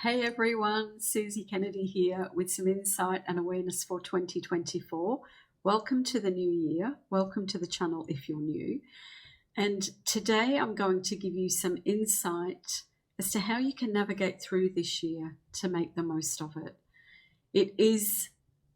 Hey everyone, Susie Kennedy here with some insight and awareness for 2024. Welcome to the new year. Welcome to the channel if you're new. And today I'm going to give you some insight as to how you can navigate through this year to make the most of it. It is,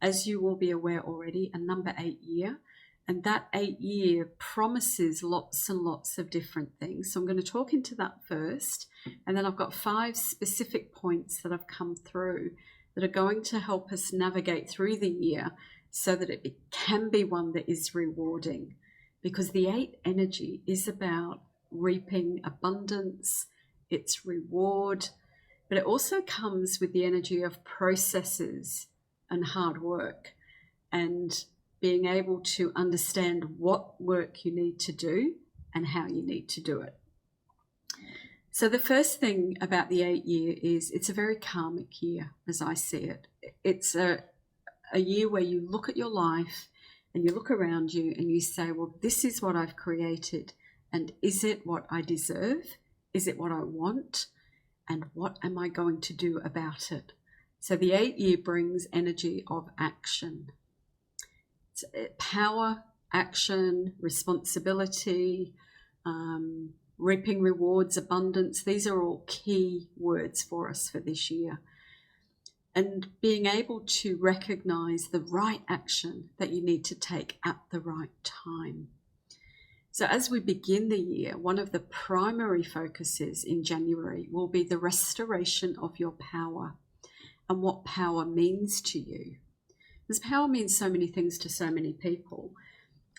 as you will be aware already, a number 8 year. And that 8 year promises lots and lots of different things. So I'm going to talk into that first. And then I've got 5 specific points that have come through that are going to help us navigate through the year so that it can be one that is rewarding. Because the 8 energy is about reaping abundance, it's reward, but it also comes with the energy of processes and hard work and being able to understand what work you need to do and how you need to do it. So the first thing about the 8 year is it's a very karmic year as I see it. It's a year where you look at your life and you look around you and you say, well, this is what I've created. And is it what I deserve? Is it what I want? And what am I going to do about it? So the 8 year brings energy of action. It's power, action, responsibility, reaping rewards, abundance. These are all key words for us for this year. And being able to recognize the right action that you need to take at the right time. So as we begin the year, one of the primary focuses in January will be the restoration of your power and what power means to you. Because power means so many things to so many people.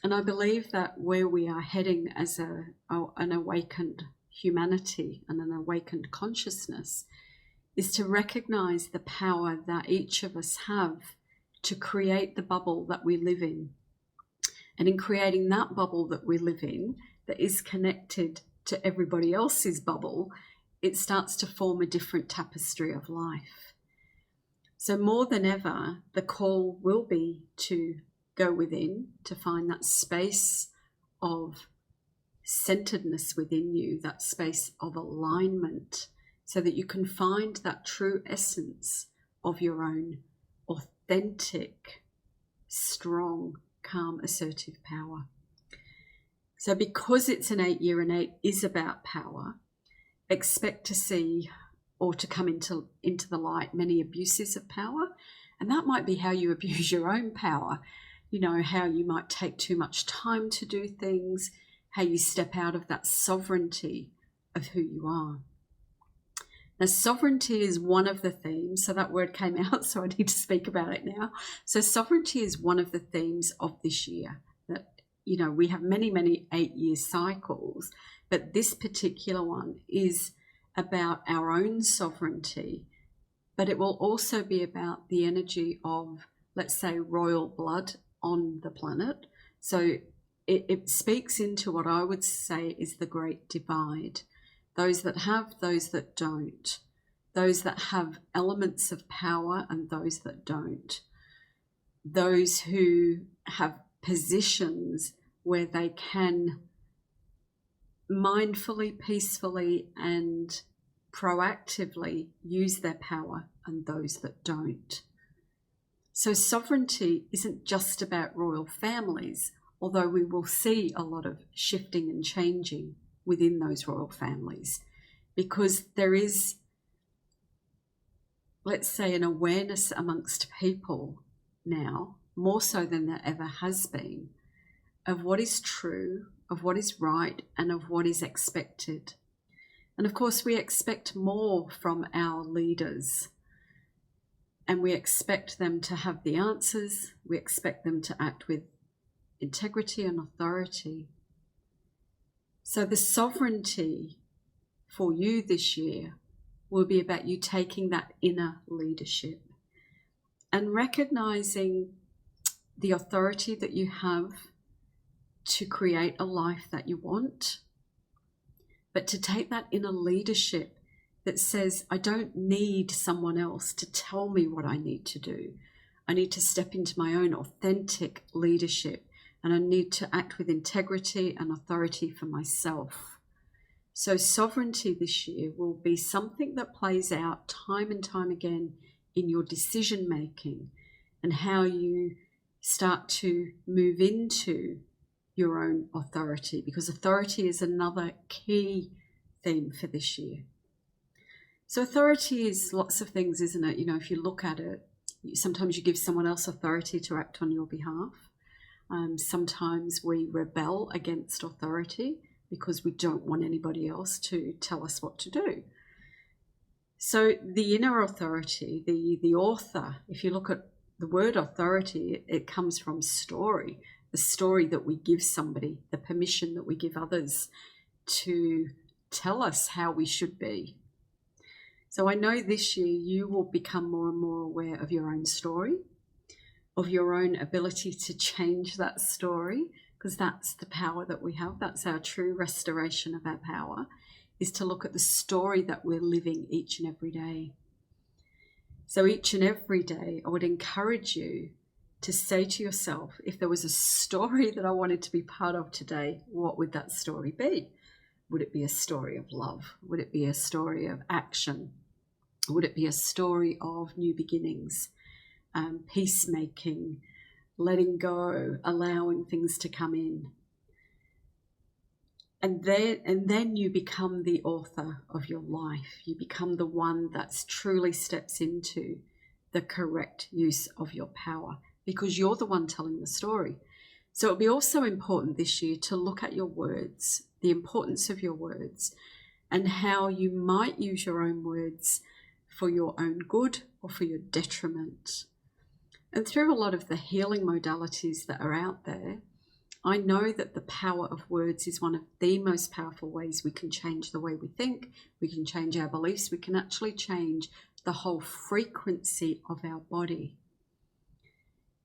And I believe that where we are heading as an awakened humanity and an awakened consciousness is to recognize the power that each of us have to create the bubble that we live in. And in creating that bubble that we live in, that is connected to everybody else's bubble, it starts to form a different tapestry of life. So more than ever, the call will be to go within, to find that space of centeredness within you, that space of alignment, so that you can find that true essence of your own authentic, strong, calm, assertive power. So because it's an 8 year and 8 is about power, expect to see or to come into the light many abuses of power. And that might be how you abuse your own power. You know, how you might take too much time to do things, how you step out of that sovereignty of who you are. Now, sovereignty is one of the themes. So that word came out, so I need to speak about it now. So sovereignty is one of the themes of this year. That, you know, we have many, many 8 year cycles, but this particular one is about our own sovereignty, but it will also be about the energy of, let's say, royal blood on the planet. So it speaks into what I would say is the great divide. Those that have, those that don't. Those that have elements of power and those that don't. Those who have positions where they can mindfully, peacefully and proactively use their power and those that don't. So sovereignty isn't just about royal families, although we will see a lot of shifting and changing within those royal families, because there is, let's say, an awareness amongst people now, more so than there ever has been, of what is true, of what is right, and of what is expected. And of course, we expect more from our leaders, and we expect them to have the answers. We expect them to act with integrity and authority. So the sovereignty for you this year will be about you taking that inner leadership and recognizing the authority that you have to create a life that you want, but to take that inner leadership that says, I don't need someone else to tell me what I need to do. I need to step into my own authentic leadership, and I need to act with integrity and authority for myself. So sovereignty this year will be something that plays out time and time again in your decision making and how you start to move into your own authority, because authority is another key theme for this year. So authority is lots of things, isn't it? You know, if you look at it, sometimes you give someone else authority to act on your behalf. Sometimes we rebel against authority because we don't want anybody else to tell us what to do. So the inner authority, the author, if you look at the word authority, it comes from story, the story that we give somebody, the permission that we give others to tell us how we should be. So I know this year you will become more and more aware of your own story, of your own ability to change that story, because that's the power that we have. That's our true restoration of our power, is to look at the story that we're living each and every day. So each and every day, I would encourage you to say to yourself, if there was a story that I wanted to be part of today, what would that story be? Would it be a story of love? Would it be a story of action? Would it be a story of new beginnings, peacemaking, letting go, allowing things to come in? And then you become the author of your life. You become the one that truly steps into the correct use of your power, because you're the one telling the story. So it'll be also important this year to look at your words, the importance of your words, and how you might use your own words for your own good or for your detriment. And through a lot of the healing modalities that are out there, I know that the power of words is one of the most powerful ways we can change the way we think, we can change our beliefs, we can actually change the whole frequency of our body.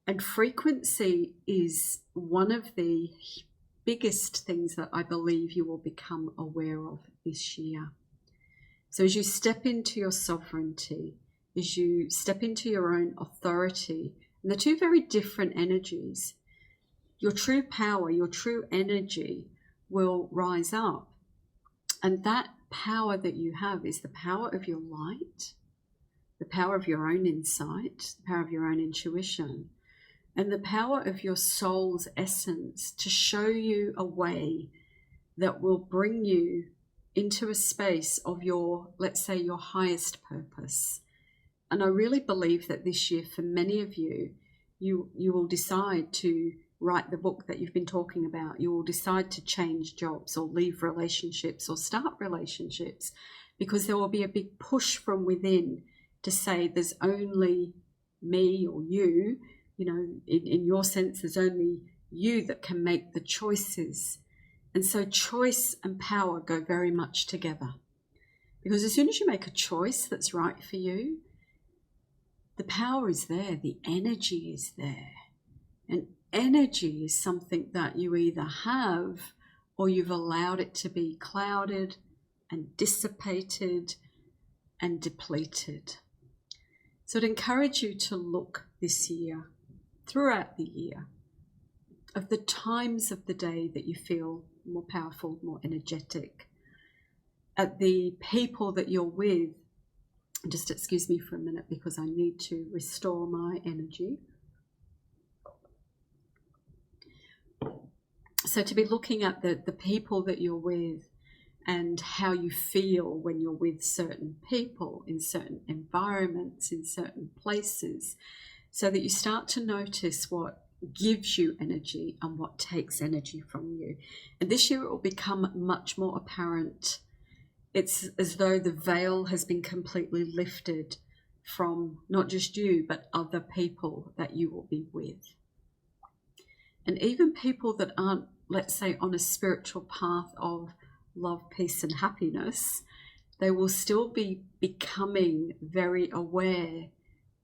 And frequency is one of the biggest things that I believe you will become aware of this year. So as you step into your sovereignty, as you step into your own authority, and the two very different energies, your true power, your true energy will rise up. And that power that you have is the power of your light, the power of your own insight, the power of your own intuition, and the power of your soul's essence to show you a way that will bring you into a space of your, let's say, your highest purpose. And I really believe that this year, for many of you, you will decide to write the book that you've been talking about. You will decide to change jobs or leave relationships or start relationships, because there will be a big push from within to say there's only me or you, you know, in your sense, there's only you that can make the choices. And so choice and power go very much together, because as soon as you make a choice that's right for you, the power is there, the energy is there. And energy is something that you either have or you've allowed it to be clouded and dissipated and depleted. So I'd encourage you to look this year, throughout the year, of the times of the day that you feel more powerful, more energetic, at the people that you're with. Just excuse me for a minute because I need to restore my energy. So to be looking at the people that you're with and how you feel when you're with certain people, in certain environments, in certain places, so that you start to notice what gives you energy and what takes energy from you. And this year it will become much more apparent. It's as though the veil has been completely lifted from not just you, but other people that you will be with. And even people that aren't, let's say, on a spiritual path of love, peace, and happiness, they will still be becoming very aware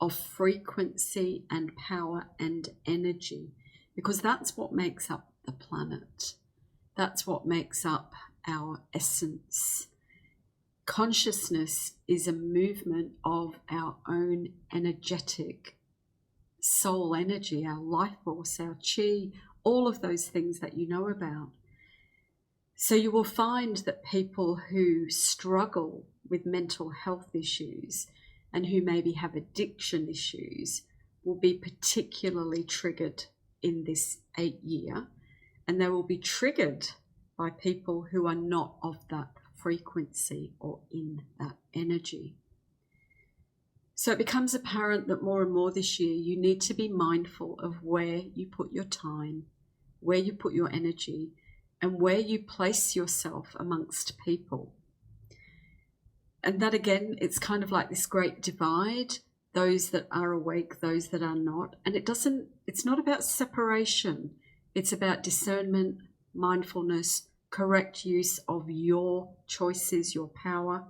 of frequency and power and energy, because that's what makes up the planet. That's what makes up our essence. Consciousness is a movement of our own energetic soul energy, our life force, our chi, all of those things that you know about. So you will find that people who struggle with mental health issues and who maybe have addiction issues will be particularly triggered in this 8 year, and they will be triggered by people who are not of that frequency or in that energy. So it becomes apparent that more and more this year you need to be mindful of where you put your time, where you put your energy, and where you place yourself amongst people. And that again, it's kind of like this great divide, those that are awake, those that are not. And it's not about separation. It's about discernment, mindfulness, correct use of your choices, your power,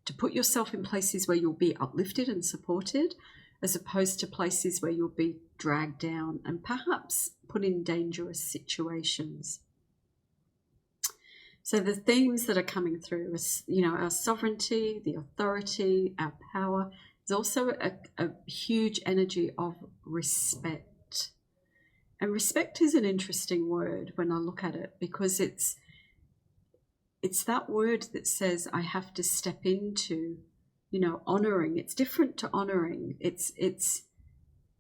to put yourself in places where you'll be uplifted and supported, as opposed to places where you'll be dragged down and perhaps put in dangerous situations. So the themes that are coming through is, our sovereignty, the authority, our power. There's also a huge energy of respect. And respect is an interesting word when I look at it, because it's that word that says I have to step into, honouring. It's different to honouring. It's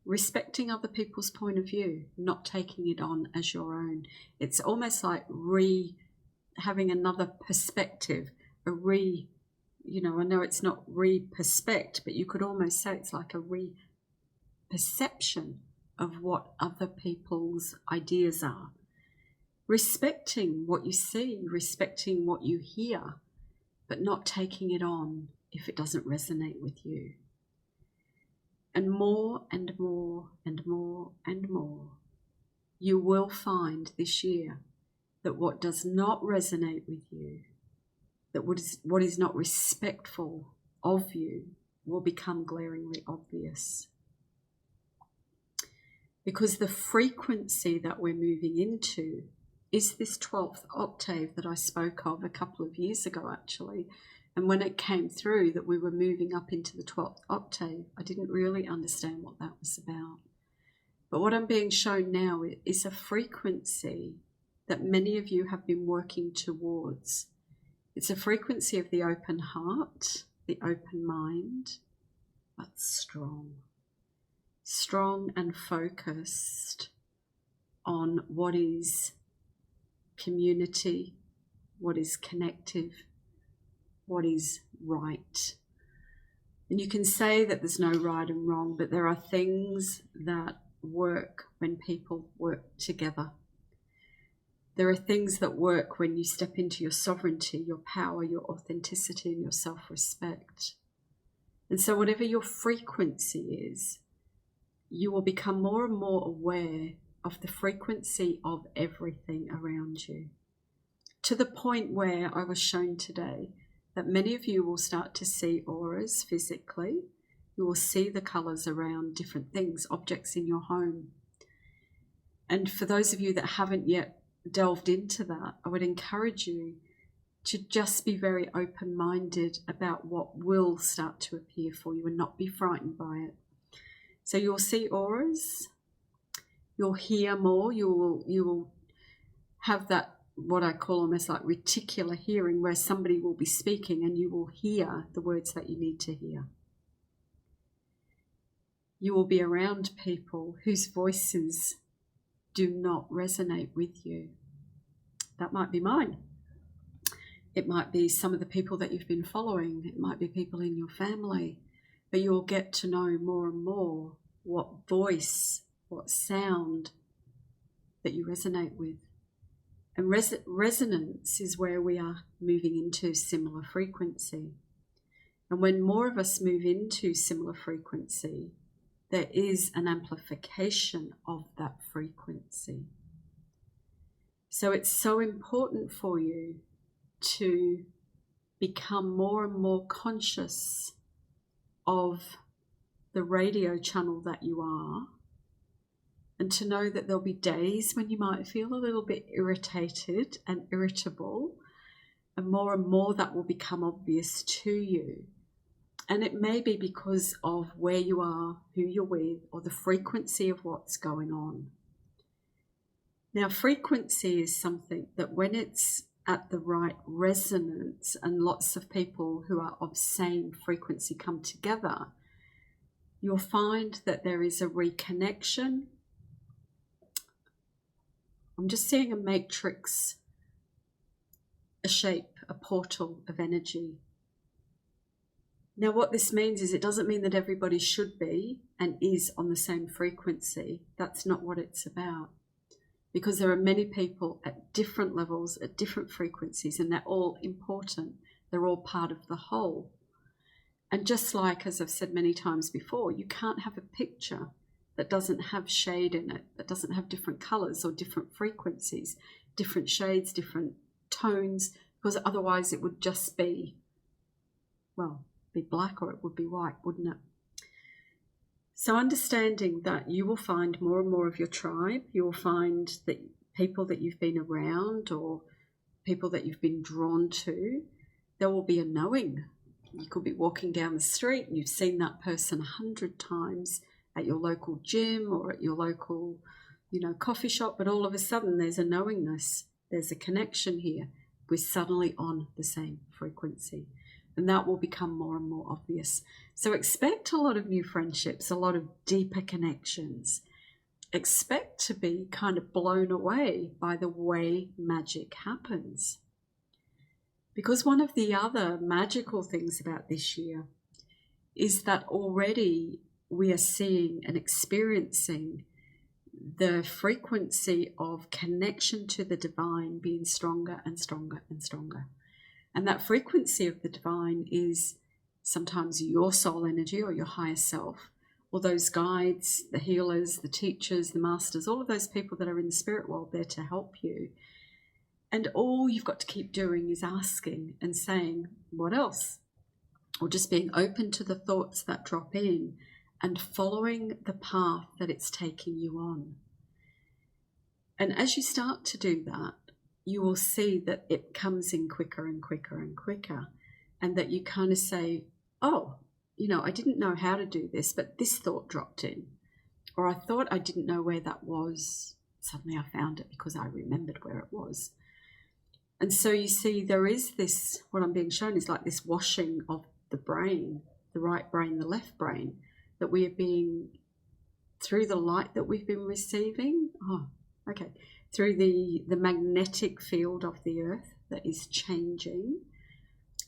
respecting other people's point of view, not taking it on as your own. It's almost like having another perspective, I know it's not re-perspect, but you could almost say it's like a re-perception of what other people's ideas are. Respecting what you see, respecting what you hear, but not taking it on if it doesn't resonate with you. And more and more and more and more, you will find this year that what does not resonate with you, that what is not respectful of you, will become glaringly obvious. Because the frequency that we're moving into is this 12th octave that I spoke of a couple of years ago, actually. And when it came through that we were moving up into the 12th octave, I didn't really understand what that was about. But what I'm being shown now is a frequency that many of you have been working towards. It's a frequency of the open heart, the open mind, but strong. Strong and focused on what is community, what is connective, what is right. And you can say that there's no right and wrong, but there are things that work when people work together. There are things that work when you step into your sovereignty, your power, your authenticity, and your self-respect. And so whatever your frequency is, you will become more and more aware of the frequency of everything around you. To the point where I was shown today that many of you will start to see auras physically. You will see the colours around different things, objects in your home. And for those of you that haven't yet delved into that, I would encourage you to just be very open-minded about what will start to appear for you and not be frightened by it. So you'll see auras, you'll hear more, you will have that, what I call almost like reticular hearing, where somebody will be speaking and you will hear the words that you need to hear. You will be around people whose voices do not resonate with you. That might be mine. It might be some of the people that you've been following. It might be people in your family. But you'll get to know more and more what voice, what sound that you resonate with. And resonance is where we are moving into similar frequency. And when more of us move into similar frequency, there is an amplification of that frequency. So it's so important for you to become more and more conscious of the radio channel that you are, and to know that there'll be days when you might feel a little bit irritated and irritable, and more that will become obvious to you. And it may be because of where you are, who you're with, or the frequency of what's going on. Now, frequency is something that when it's at the right resonance and lots of people who are of same frequency come together, you'll find that there is a reconnection. I'm just seeing a matrix, a shape, a portal of energy. Now, what this means is it doesn't mean that everybody should be and is on the same frequency. That's not what it's about. Because there are many people at different levels, at different frequencies, and they're all important. They're all part of the whole. And just like, as I've said many times before, you can't have a picture that doesn't have shade in it, that doesn't have different colors or different frequencies, different shades, different tones, because otherwise it would just be, well, be black or it would be white, wouldn't it? So understanding that you will find more and more of your tribe, you will find that people that you've been around or people that you've been drawn to, there will be a knowing. You could be walking down the street and you've seen that person 100 times at your local gym or at your local, coffee shop, but all of a sudden there's a knowingness, there's a connection here. We're suddenly on the same frequency. And that will become more and more obvious. So expect a lot of new friendships, a lot of deeper connections. Expect to be kind of blown away by the way magic happens. Because one of the other magical things about this year is that already we are seeing and experiencing the frequency of connection to the divine being stronger and stronger and stronger. And that frequency of the divine is sometimes your soul energy or your higher self, or those guides, the healers, the teachers, the masters, all of those people that are in the spirit world there to help you. And all you've got to keep doing is asking and saying, what else? Or just being open to the thoughts that drop in and following the path that it's taking you on. And as you start to do that, you will see that it comes in quicker and quicker and quicker, and that you kind of say, oh, I didn't know how to do this, but this thought dropped in. Or I thought I didn't know where that was. Suddenly I found it because I remembered where it was. And so you see there is this, what I'm being shown is like this washing of the brain, the right brain, the left brain, that we are being, through the light that we've been receiving, through the magnetic field of the earth that is changing,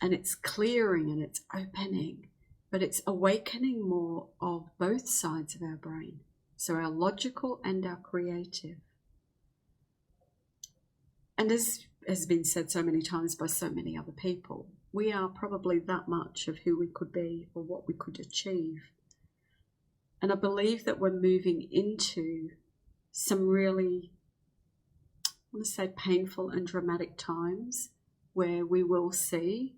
and it's clearing and it's opening, but it's awakening more of both sides of our brain. So our logical and our creative. And as has been said so many times by so many other people, we are probably that much of who we could be or what we could achieve. And I believe that we're moving into some really, I want to say, painful and dramatic times where we will see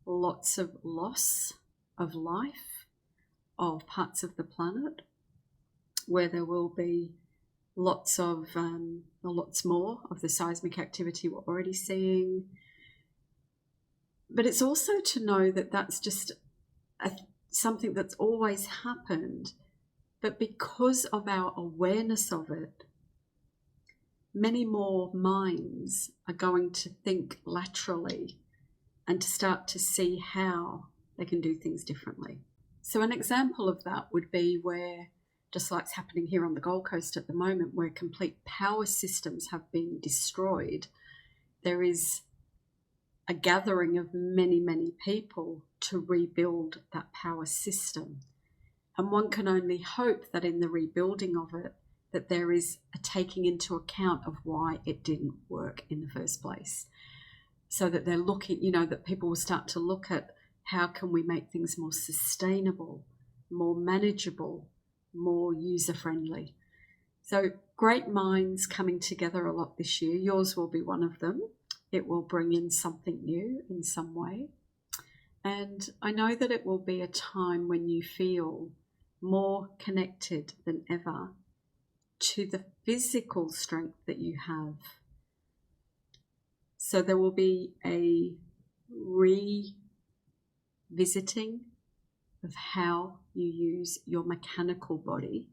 lots of loss of life, of parts of the planet, where there will be lots more of the seismic activity we're already seeing. But it's also to know that that's just something that's always happened, but because of our awareness of it, many more minds are going to think laterally and to start to see how they can do things differently. So an example of that would be where, just like it's happening here on the Gold Coast at the moment, where complete power systems have been destroyed, there is a gathering of many, many people to rebuild that power system. And one can only hope that in the rebuilding of it, that there is a taking into account of why it didn't work in the first place. So that they're looking, that people will start to look at how can we make things more sustainable, more manageable, more user-friendly. So great minds coming together a lot this year. Yours will be one of them. It will bring in something new in some way. And I know that it will be a time when you feel more connected than ever to the physical strength that you have. So there will be a revisiting of how you use your mechanical body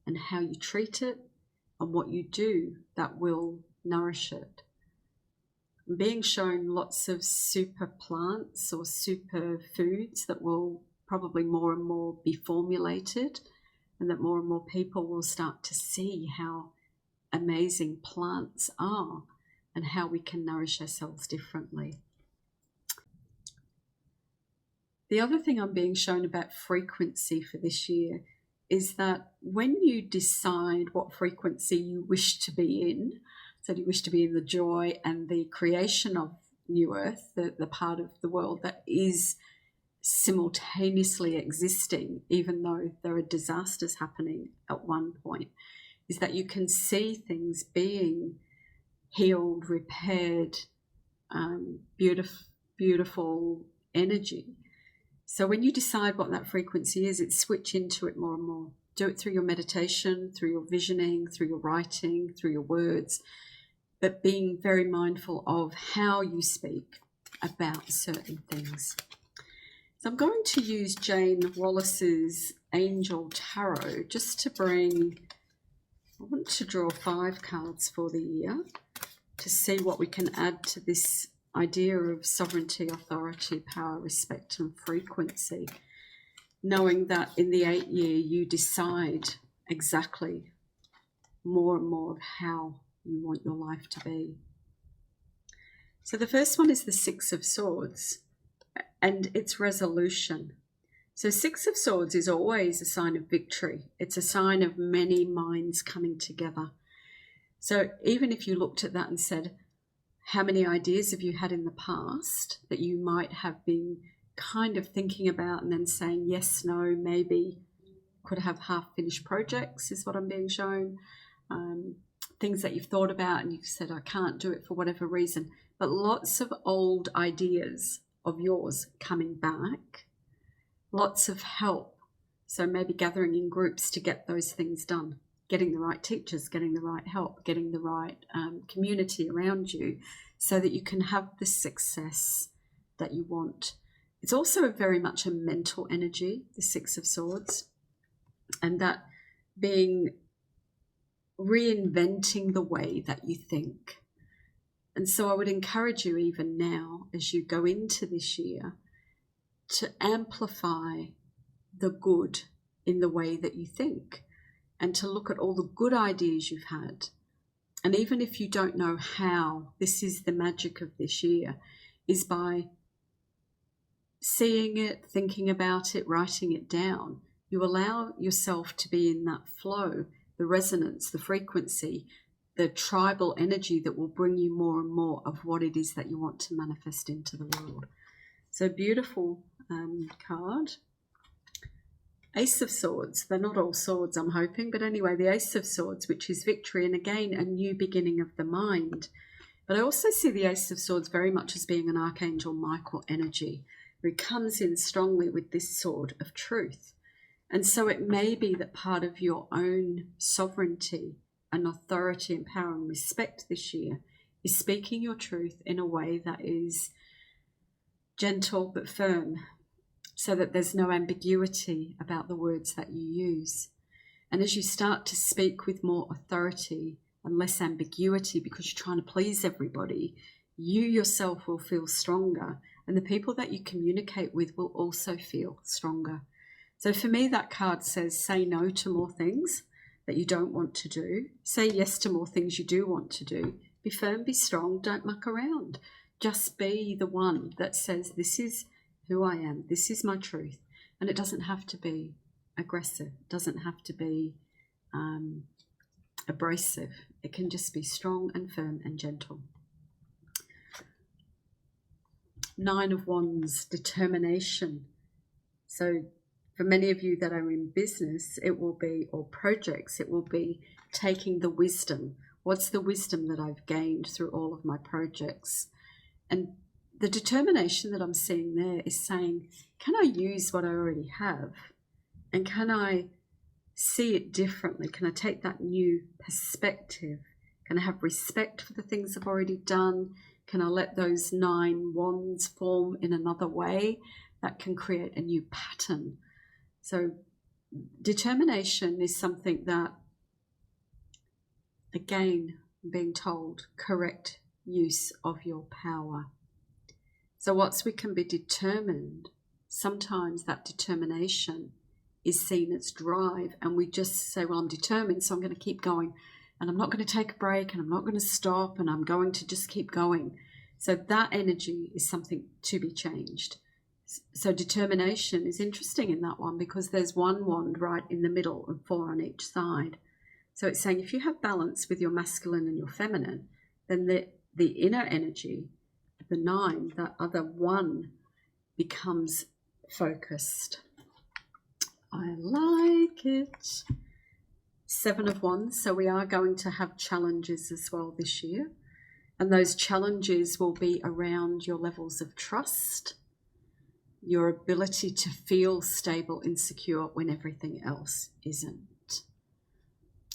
and how you treat it and what you do that will nourish it. being shown lots of super plants or super foods that will probably more and more be formulated, and that more and more people will start to see how amazing plants are and how we can nourish ourselves differently. The other thing I'm being shown about frequency for this year is that when you decide what frequency you wish to be in, so you wish to be in the joy and the creation of New Earth, the part of the world that is simultaneously existing, even though there are disasters happening at one point, is that you can see things being healed, repaired, beautiful energy. So when you decide what that frequency is, it's switch into it more and more. Do it through your meditation, through your visioning, through your writing, through your words, but being very mindful of how you speak about certain things. So I'm going to use Jane Wallace's Angel Tarot just to bring, I want to draw 5 cards for the year to see what we can add to this idea of sovereignty, authority, power, respect, and frequency, knowing that in the 8th year you decide exactly more and more of how you want your life to be. So the first one is the 6 of Swords, and it's resolution. So 6 of Swords is always a sign of victory. It's a sign of many minds coming together. So even if you looked at that and said, how many ideas have you had in the past that you might have been kind of thinking about and then saying yes, no, maybe, could have half-finished projects is what I'm being shown. Things that you've thought about and you've said, I can't do it for whatever reason. But lots of old ideas of yours coming back. Lots of help. So maybe gathering in groups to get those things done. Getting the right teachers, getting the right help, getting the right community around you so that you can have the success that you want. It's also very much a mental energy, the 6 of Swords, and that being reinventing the way that you think. And so I would encourage you even now as you go into this year to amplify the good in the way that you think, and to look at all the good ideas you've had. And even if you don't know how, this is the magic of this year, is by seeing it, thinking about it, writing it down. You allow yourself to be in that flow, the resonance, the frequency, the tribal energy that will bring you more and more of what it is that you want to manifest into the world. So beautiful card. Ace of Swords. They're not all swords, I'm hoping, but anyway, the Ace of Swords, which is victory, and again, a new beginning of the mind. But I also see the Ace of Swords very much as being an Archangel Michael energy, who comes in strongly with this sword of truth. And so it may be that part of your own sovereignty and authority and power and respect this year is speaking your truth in a way that is gentle but firm, so that there's no ambiguity about the words that you use. And as you start to speak with more authority and less ambiguity because you're trying to please everybody, you yourself will feel stronger, and the people that you communicate with will also feel stronger. So for me, that card says say no to more things that you don't want to do. Say yes to more things you do want to do. Be firm, be strong, don't muck around. Just be the one that says, this is who I am, this is my truth. And it doesn't have to be aggressive, it doesn't have to be abrasive. It can just be strong and firm and gentle. 9 of Wands, determination. So for many of you that are in business, it will be, or projects, it will be taking the wisdom. What's the wisdom that I've gained through all of my projects? And the determination that I'm seeing there is saying, can I use what I already have? And can I see it differently? Can I take that new perspective? Can I have respect for the things I've already done? Can I let those 9 wands form in another way that can create a new pattern? So determination is something that, again, being told, correct use of your power. So whilst we can be determined, sometimes that determination is seen as drive, and we just say, well, I'm determined, so I'm going to keep going, and I'm not going to take a break, and I'm not going to stop, and I'm going to just keep going. So that energy is something to be changed. So determination is interesting in that one, because there's one wand right in the middle and 4 on each side. So it's saying if you have balance with your masculine and your feminine, then the inner energy, the 9, that other 1, becomes focused. I like it. 7 of Wands. So we are going to have challenges as well this year. And those challenges will be around your levels of trust, your ability to feel stable and secure when everything else isn't.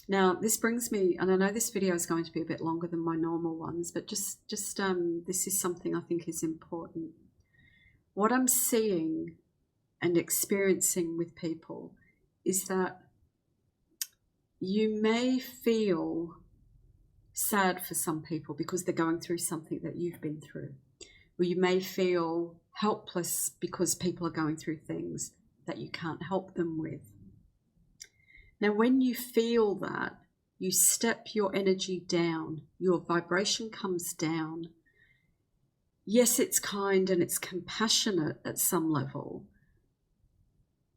Now, this brings me, and I know this video is going to be a bit longer than my normal ones, but just this is something I think is important. What I'm seeing and experiencing with people is that you may feel sad for some people because they're going through something that you've been through. Or you may feel helpless because people are going through things that you can't help them with. Now, when you feel that, you step your energy down, your vibration comes down. Yes, it's kind and it's compassionate at some level,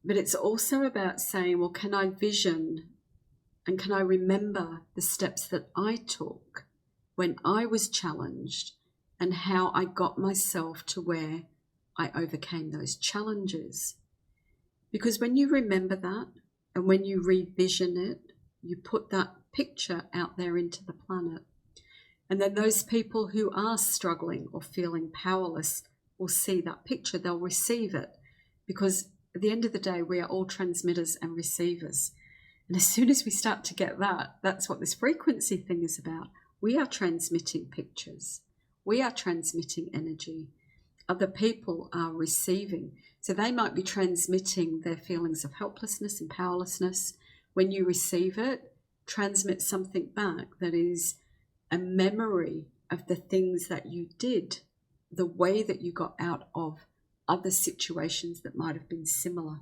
but it's also about saying, well, can I vision and can I remember the steps that I took when I was challenged and how I got myself to where I overcame those challenges? Because when you remember that and when you revision it, you put that picture out there into the planet. And then those people who are struggling or feeling powerless will see that picture, they'll receive it. Because at the end of the day, we are all transmitters and receivers. And as soon as we start to get that, that's what this frequency thing is about. We are transmitting pictures. We are transmitting energy. Other people are receiving. So they might be transmitting their feelings of helplessness and powerlessness. When you receive it, transmit something back that is a memory of the things that you did, the way that you got out of other situations that might have been similar.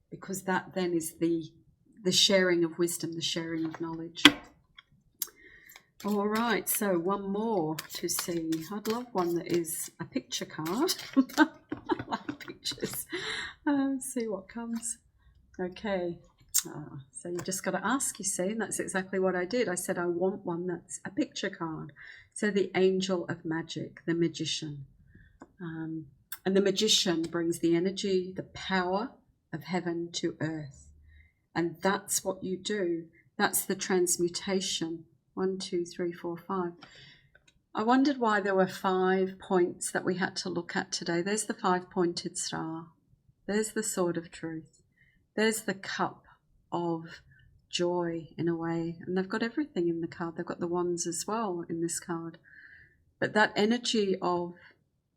Because that then is the sharing of wisdom, the sharing of knowledge. All right, so one more to see. I'd love one that is a picture card. I like pictures. See what comes. Okay, so you just got to ask, you see, and that's exactly what I did. I said I want one that's a picture card. So the Angel of Magic, the Magician. And the Magician brings the energy, the power of heaven to earth. And that's what you do. That's the transmutation. 1, 2, 3, 4, 5. I wondered why there were 5 points that we had to look at today. There's the 5-pointed star. There's the Sword of Truth. There's the Cup of Joy, in a way. And they've got everything in the card. They've got the wands as well in this card. But that energy of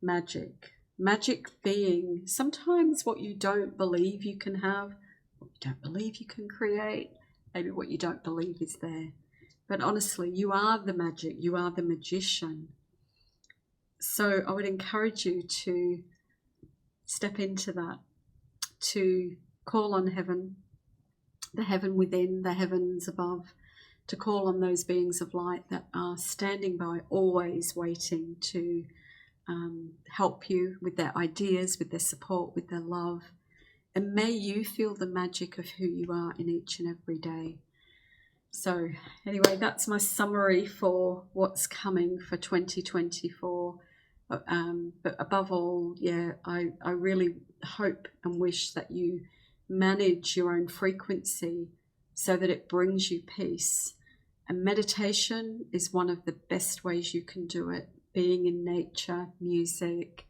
magic being sometimes what you don't believe you can have, what you don't believe you can create, maybe what you don't believe is there. But honestly, you are the magic, you are the magician. So I would encourage you to step into that, to call on heaven, the heaven within, the heavens above, to call on those beings of light that are standing by, always waiting to help you with their ideas, with their support, with their love. And may you feel the magic of who you are in each and every day. So anyway, that's my summary for what's coming for 2024. But above all, yeah, I really hope and wish that you manage your own frequency so that it brings you peace. And meditation is one of the best ways you can do it. Being in nature, music,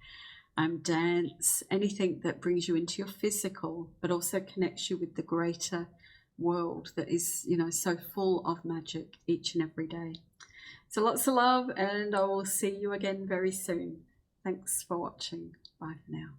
dance, anything that brings you into your physical, but also connects you with the greater world that is, so full of magic each and every day. So lots of love, and I will see you again very soon. Thanks for watching. Bye for now.